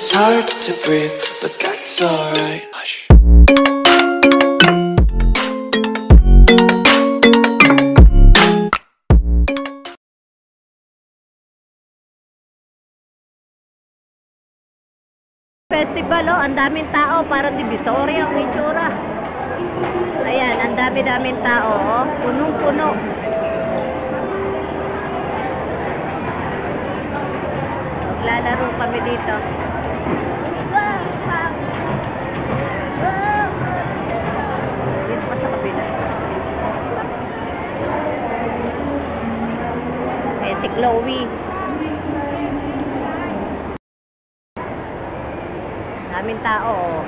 It's hard to breathe, but that's alright. Hush. Festival, oh, ang daming tao, parang Divisoria ang itsura. Ayan, ang dami-daming tao, oh, punong-puno. Maglalaro kami dito. Dito pa sa kabila. Eh, si Chloe. Daming tao, oh.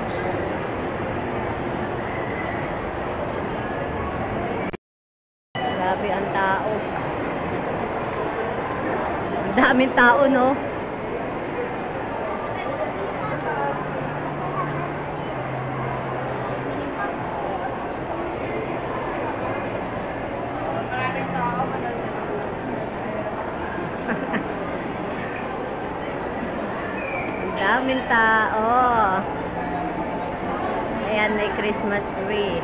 Grabe ang tao. Ang daming tao, no? Daming tao. Ayan, may Christmas tree.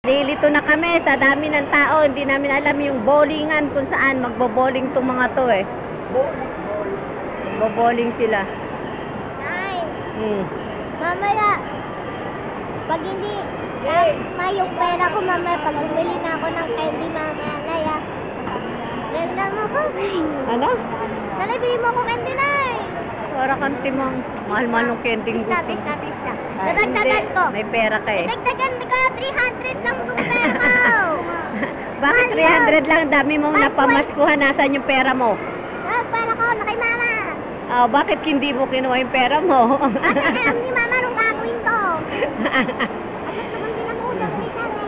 Lilito na kami sa dami ng tao. Hindi namin alam yung bowlingan kung saan magbo-bowling tong mga to eh. Magbo-bowling sila. Nay, mamaya, pag hindi yung pera ko mamaya, pag bumili na ako ng candy mamaya, Nay, Lenda mo ko. Ano? Nay, bili mo ako candy, Nay. Para kang timang. Mahal-mahal ng kending gusto. Pista. Ah, Dadagdagan hindi. ko. May pera ka eh. Dadagdagan ko, 300 lang yung pera ko. Bakit 300 lang? Dami mong napamaskuhan. Nasaan yung pera mo? Pera ko, na kay mama. Oh, bakit hindi mo kinuha yung pera mo? At alam ni mama nung gagawin ko. Agad naman din ako, dami kami.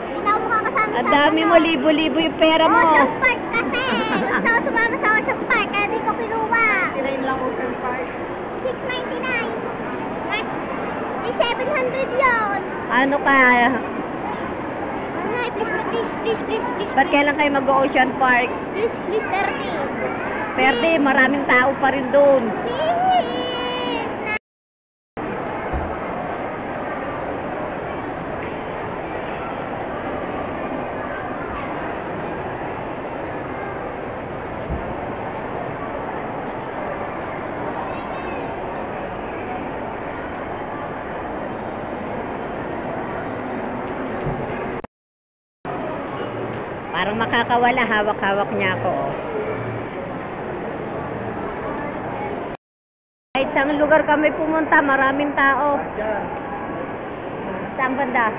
Hindi na ako makakasama sa Ang dami mo, libo-libo yung pera mo. Ocean Park kasi. Gusto ko sumama sa Ocean Park, kaya di ko kinuha. Kinain lang Ocean Park. 699. Ay, 700 yun. Ano ka? Ay, please. Ba't kailan kayo mag-Ocean Park? Please, 30. Perde, maraming tao pa rin doon. Please. Parang makakawala, hawak-hawak niya ako. Oh. Kahit saan lugar kami pumunta, maraming tao. Saan banda?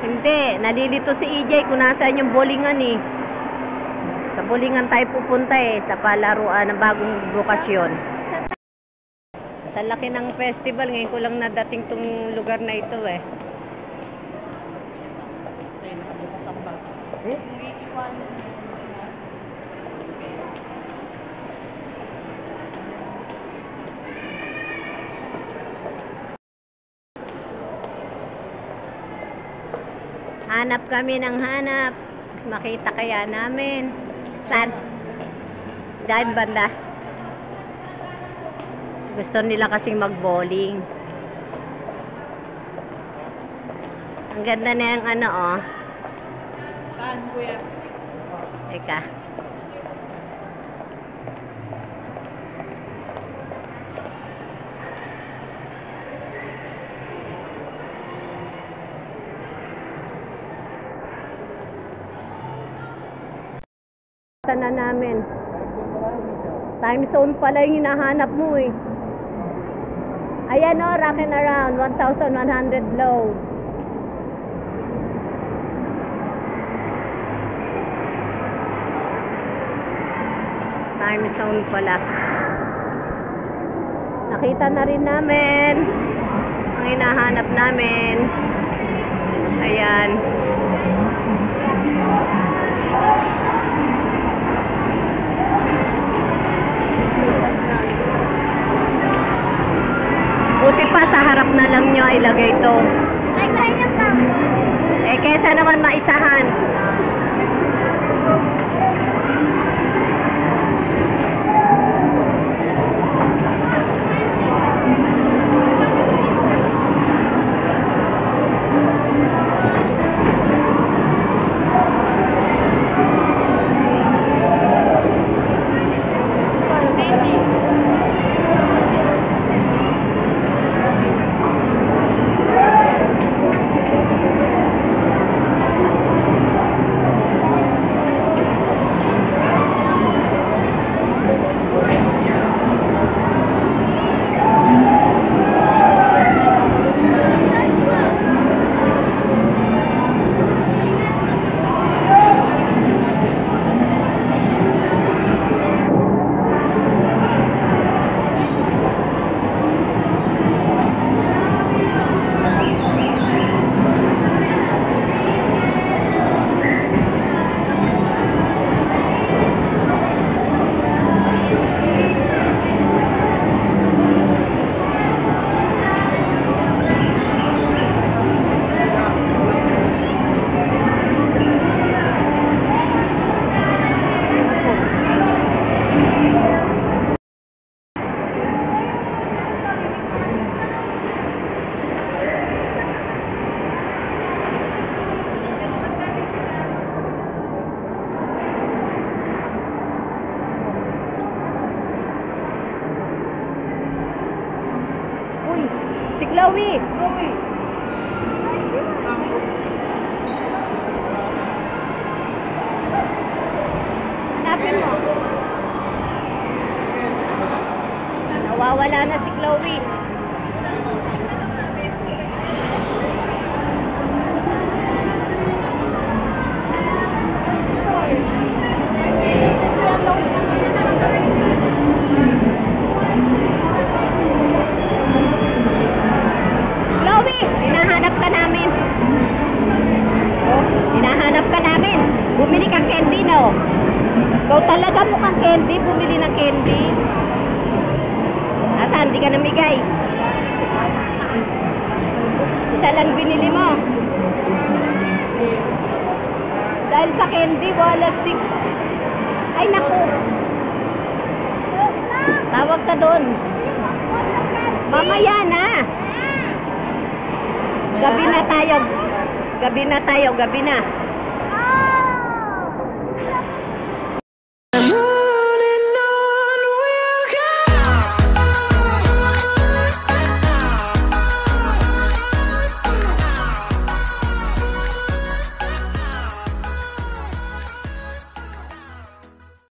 Hindi, nalilito si EJ kung nasaan yung bowlingan eh. Sa bowlingan tayo pupunta eh, sa palaruan ng bagong lokasyon. Sa laki ng festival, ngayon ko lang nadating tong lugar na ito eh. Ay, nakabukas ang bag. Hanap kami ng hanap. Makita kaya namin. Saan? Dahil banda. Gusto nila kasing mag-bowling. Ang ganda na yung ano, oh. Saan, kuya? Teka. Na namin. Time zone pala yung hinahanap mo eh. Ayan o, rockin' around. 1,100 load. Time zone pala. Nakita na rin namin ang hinahanap namin. Ayan. Buti pa sa harap na lang nyo ilagay ito. Ay, kaya lang. Eh, kesa naman maisahan. Si Chloe. Hanapin mo. Nawawala na si Chloe. Hinahanap ka namin. Hinahanap ka namin. Bumili kang candy, no? Ikaw talaga mukhang candy. Bumili ng candy. Asan? Di ka namigay. Isa lang binili mo. Dahil sa candy, wala stick. Ay, naku. Tawag ka doon. Mamaya na. Gabi na tayo. Gabi na tayo. Gabi na.